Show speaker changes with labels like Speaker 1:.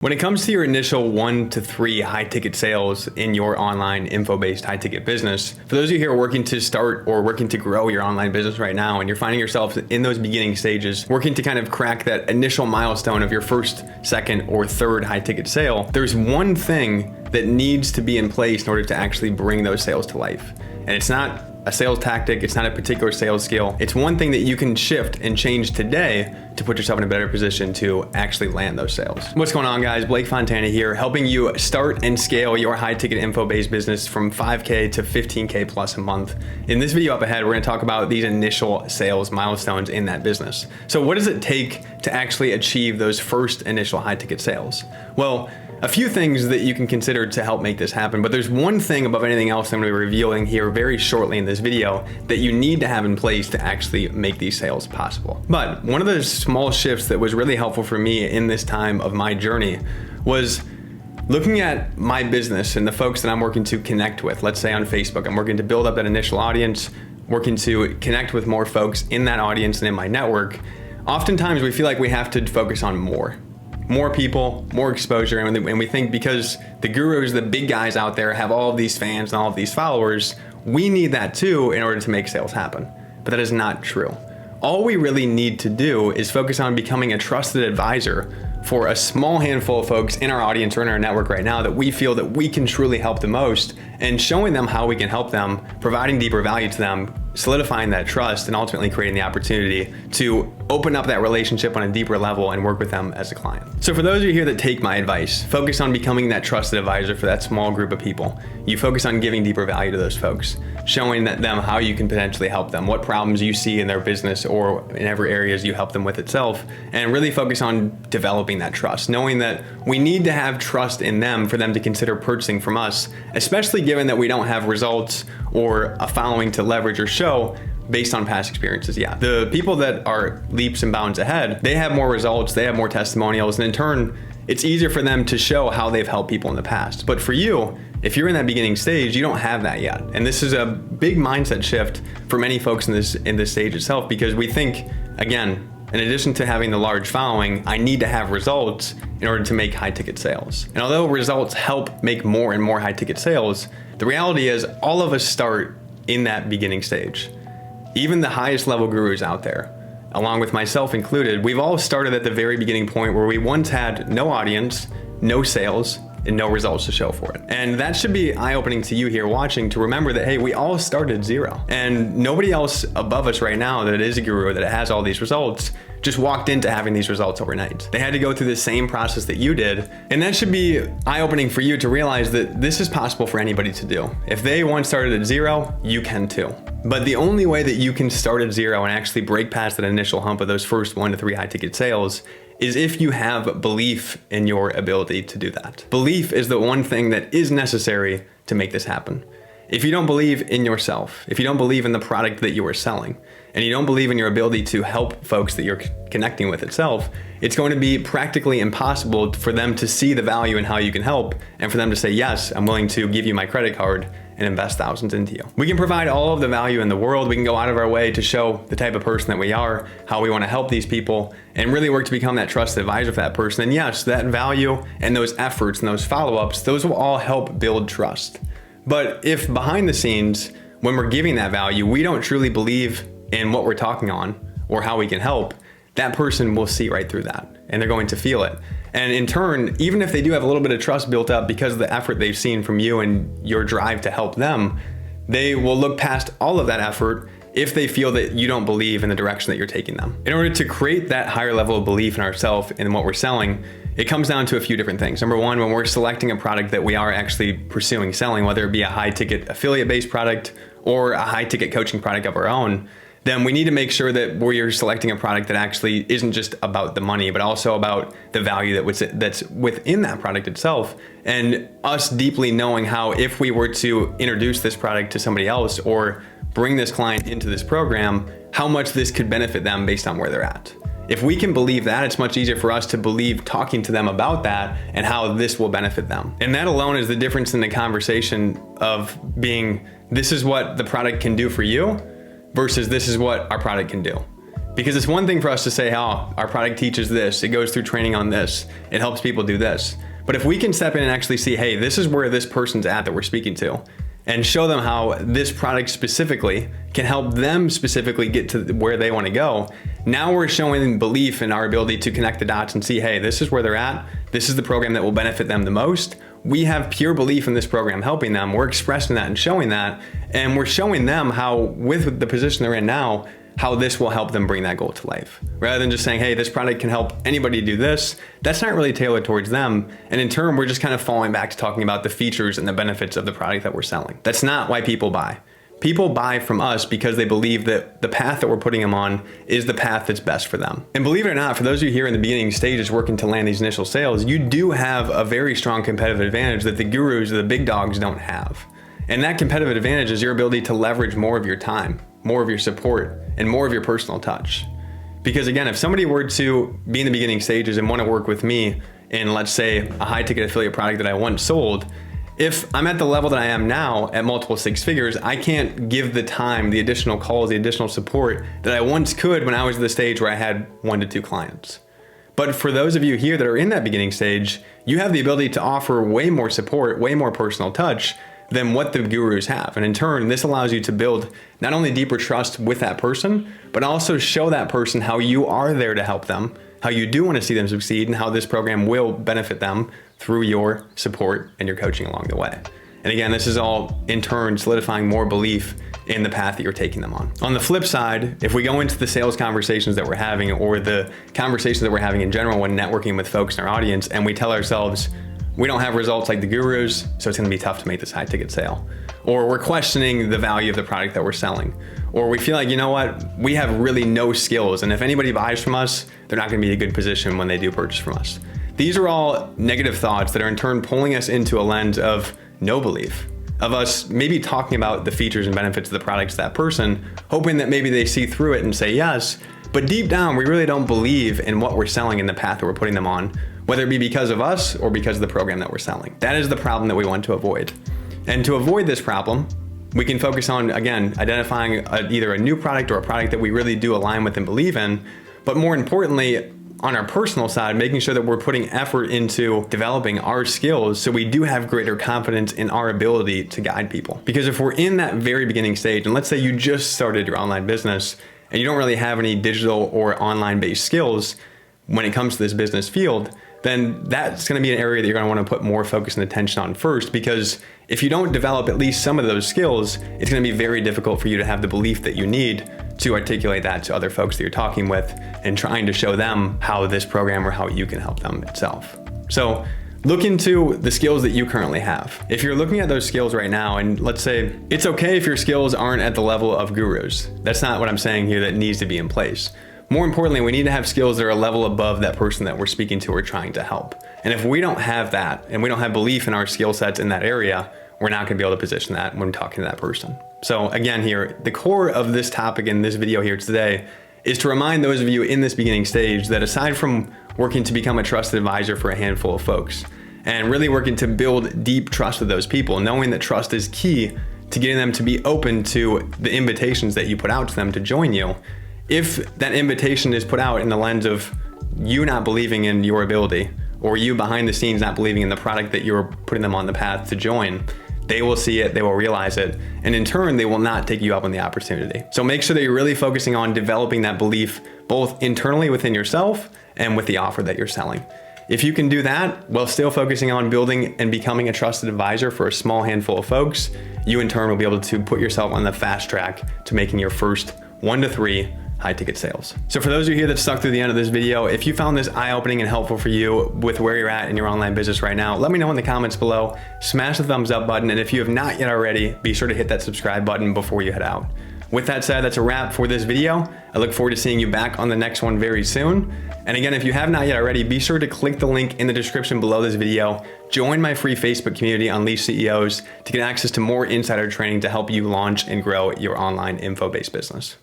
Speaker 1: When it comes to your initial 1 to 3 high ticket sales in your online info-based high ticket business, for those of you here working to start or working to grow your online business right now, and you're finding yourself in those beginning stages, working to kind of crack that initial milestone of your first, second, or third high ticket sale, there's one thing that needs to be in place in order to actually bring those sales to life. And it's not a sales tactic, it's not a particular sales skill. It's one thing that you can shift and change today to put yourself in a better position to actually land those sales. What's going on, guys? Blake Fontana here, helping you start and scale your high ticket info-based business from 5K to 15K plus a month. In this video up ahead, we're gonna talk about these initial sales milestones in that business. So what does it take to actually achieve those first initial high ticket sales? Well, a few things that you can consider to help make this happen, but there's one thing above anything else I'm going to be revealing here very shortly in this video that you need to have in place to actually make these sales possible. But one of the small shifts that was really helpful for me in this time of my journey was looking at my business and the folks that I'm working to connect with. Let's say on Facebook, I'm working to build up that initial audience, working to connect with more folks in that audience and in my network. Oftentimes we feel like we have to focus on more people, more exposure, and we think because the gurus, the big guys out there have all of these fans and all of these followers, we need that too in order to make sales happen. But that is not true. All we really need to do is focus on becoming a trusted advisor for a small handful of folks in our audience or in our network right now that we feel that we can truly help the most, and showing them how we can help them, providing deeper value to them, solidifying that trust, and ultimately creating the opportunity to open up that relationship on a deeper level and work with them as a client. So for those of you here that take my advice, focus on becoming that trusted advisor for that small group of people. You focus on giving deeper value to those folks, showing them how you can potentially help them, what problems you see in their business or in every areas you help them with itself, and really focus on developing that trust, knowing that we need to have trust in them for them to consider purchasing from us, especially given that we don't have results or a following to leverage or show based on past experiences. Yeah, the people that are leaps and bounds ahead, they have more results, they have more testimonials, and in turn, it's easier for them to show how they've helped people in the past. But for you, if you're in that beginning stage, you don't have that yet. And this is a big mindset shift for many folks in this stage itself, because we think, again, in addition to having the large following, I need to have results in order to make high ticket sales. And although results help make more and more high ticket sales, the reality is all of us start in that beginning stage. Even the highest level gurus out there, along with myself included, we've all started at the very beginning point where we once had no audience, no sales, and no results to show for it. And that should be eye-opening to you here watching to remember that, hey, we all started zero. And nobody else above us right now that is a guru, that has all these results, just walked into having these results overnight. They had to go through the same process that you did. And that should be eye-opening for you to realize that this is possible for anybody to do. If they once started at zero, you can too. But the only way that you can start at zero and actually break past that initial hump of those first 1 to 3 high ticket sales is if you have belief in your ability to do that. Belief is the one thing that is necessary to make this happen. If you don't believe in yourself, if you don't believe in the product that you are selling, and you don't believe in your ability to help folks that you're connecting with itself, it's going to be practically impossible for them to see the value in how you can help, and for them to say, yes, I'm willing to give you my credit card and invest thousands into you. We can provide all of the value in the world. We can go out of our way to show the type of person that we are, how we want to help these people, and really work to become that trusted advisor for that person. And yes, that value and those efforts and those follow-ups, those will all help build trust. But if behind the scenes, when we're giving that value, we don't truly believe in what we're talking on or how we can help, that person will see right through that and they're going to feel it. And in turn, even if they do have a little bit of trust built up because of the effort they've seen from you and your drive to help them, they will look past all of that effort if they feel that you don't believe in the direction that you're taking them. In order to create that higher level of belief in ourselves and in what we're selling, it comes down to a few different things. Number one, when we're selecting a product that we are actually pursuing selling, whether it be a high ticket affiliate based product or a high ticket coaching product of our own, then we need to make sure that we're selecting a product that actually isn't just about the money, but also about the value that's within that product itself. And us deeply knowing how, if we were to introduce this product to somebody else or bring this client into this program, how much this could benefit them based on where they're at. If we can believe that, it's much easier for us to believe talking to them about that and how this will benefit them. And that alone is the difference in the conversation of being, this is what the product can do for you versus this is what our product can do. Because it's one thing for us to say, oh, our product teaches this, it goes through training on this, it helps people do this. But if we can step in and actually see, hey, this is where this person's at that we're speaking to, and show them how this product specifically can help them specifically get to where they want to go, now we're showing belief in our ability to connect the dots and see, hey, this is where they're at. This is the program that will benefit them the most. We have pure belief in this program helping them. We're expressing that and showing that. And we're showing them how, with the position they're in now, how this will help them bring that goal to life. Rather than just saying, hey, this product can help anybody do this, that's not really tailored towards them. And in turn, we're just kind of falling back to talking about the features and the benefits of the product that we're selling. That's not why people buy. People buy from us because they believe that the path that we're putting them on is the path that's best for them. And believe it or not, for those of you here in the beginning stages working to land these initial sales, you do have a very strong competitive advantage that the gurus or the big dogs don't have. And that competitive advantage is your ability to leverage more of your time, more of your support, and more of your personal touch. Because again, if somebody were to be in the beginning stages and want to work with me in, let's say, a high ticket affiliate product that I once sold, if I'm at the level that I am now at multiple six figures, I can't give the time, the additional calls, the additional support that I once could when I was at the stage where I had 1 to 2 clients. But for those of you here that are in that beginning stage, you have the ability to offer way more support, way more personal touch than what the gurus have. And in turn, this allows you to build not only deeper trust with that person, but also show that person how you are there to help them, how you do want to see them succeed, and how this program will benefit them through your support and your coaching along the way. And again, this is all in turn solidifying more belief in the path that you're taking them on. On the flip side, if we go into the sales conversations that we're having, or the conversations that we're having in general when networking with folks in our audience, and we tell ourselves, we don't have results like the gurus, so it's gonna be tough to make this high ticket sale. Or we're questioning the value of the product that we're selling. Or we feel like, you know what, we have really no skills, and if anybody buys from us, they're not gonna be in a good position when they do purchase from us. These are all negative thoughts that are in turn pulling us into a lens of no belief, of us maybe talking about the features and benefits of the products to that person, hoping that maybe they see through it and say yes, but deep down, we really don't believe in what we're selling and the path that we're putting them on, whether it be because of us or because of the program that we're selling. That is the problem that we want to avoid. And to avoid this problem, we can focus on, again, identifying either a new product or a product that we really do align with and believe in, but more importantly, on our personal side, making sure that we're putting effort into developing our skills so we do have greater confidence in our ability to guide people. Because if we're in that very beginning stage, and let's say you just started your online business and you don't really have any digital or online based skills when it comes to this business field, then that's going to be an area that you're going to want to put more focus and attention on first, because if you don't develop at least some of those skills, it's going to be very difficult for you to have the belief that you need to articulate that to other folks that you're talking with and trying to show them how this program or how you can help them itself. So look into the skills that you currently have. If you're looking at those skills right now, and let's say it's okay if your skills aren't at the level of gurus. That's not what I'm saying here that needs to be in place. More importantly, we need to have skills that are a level above that person that we're speaking to or trying to help. And if we don't have that, and we don't have belief in our skill sets in that area, we're not gonna be able to position that when talking to that person. So again here, the core of this topic in this video here today is to remind those of you in this beginning stage that aside from working to become a trusted advisor for a handful of folks, and really working to build deep trust with those people, knowing that trust is key to getting them to be open to the invitations that you put out to them to join you, if that invitation is put out in the lens of you not believing in your ability, or you behind the scenes not believing in the product that you're putting them on the path to join, they will see it, they will realize it, and in turn, they will not take you up on the opportunity. So make sure that you're really focusing on developing that belief, both internally within yourself and with the offer that you're selling. If you can do that while still focusing on building and becoming a trusted advisor for a small handful of folks, you in turn will be able to put yourself on the fast track to making your first 1 to 3 high ticket sales. So for those of you here that stuck through the end of this video, if you found this eye-opening and helpful for you with where you're at in your online business right now, let me know in the comments below, smash the thumbs up button, and if you have not yet already, be sure to hit that subscribe button before you head out. With that said, that's a wrap for this video. I look forward to seeing you back on the next one very soon. And again, if you have not yet already, be sure to click the link in the description below this video. Join my free Facebook community, Unleash CEOs, to get access to more insider training to help you launch and grow your online info-based business.